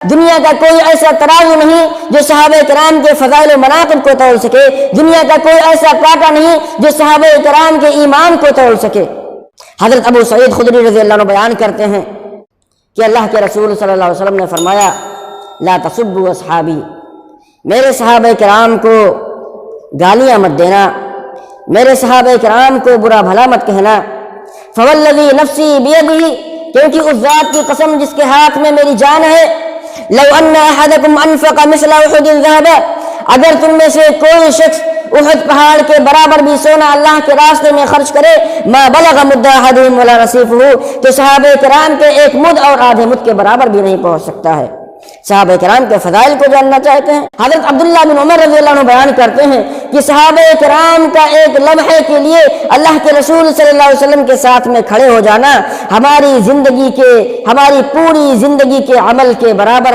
دنیا کا کوئی ایسا ترازو نہیں جو صحابہ کرام کے فضائل و مناقب کو تول سکے، دنیا کا کوئی ایسا کانٹا نہیں جو صحابہ کرام کے ایمان کو تول سکے۔ حضرت ابو سعید خدری رضی اللہ عنہ بیان کرتے ہیں کہ اللہ کے رسول صلی اللہ علیہ وسلم نے فرمایا لا تسبوا اصحابی، میرے صحابہ کرام کو گالیاں مت دینا، میرے صحابہ کرام کو برا بھلا مت کہنا۔ فوالذی نفسی بیدہ، کیونکہ اس ذات کی قسم جس کے ہاتھ میں میری جان ہے، لو ان احدکم انفق مثل احد ذهبا، اگر تم میں سے کوئی شخص احد پہاڑ کے برابر بھی سونا اللہ کے راستے میں خرچ کرے، ما بلغ مد احدهم ولا نصیفہ، تو صحابہ کرام کے ایک مد اور آدھے مد کے برابر بھی نہیں پہنچ سکتا ہے۔ صحابہ کرام کے فضائل کو جاننا چاہتے ہیں؟ حضرت عبداللہ بن عمر رضی اللہ عنہ بیان کرتے ہیں کہ صحابہ کرام کا ایک لمحے کے لیے اللہ کے رسول صلی اللہ علیہ وسلم کے ساتھ میں کھڑے ہو جانا ہماری زندگی کے، ہماری پوری زندگی کے عمل کے برابر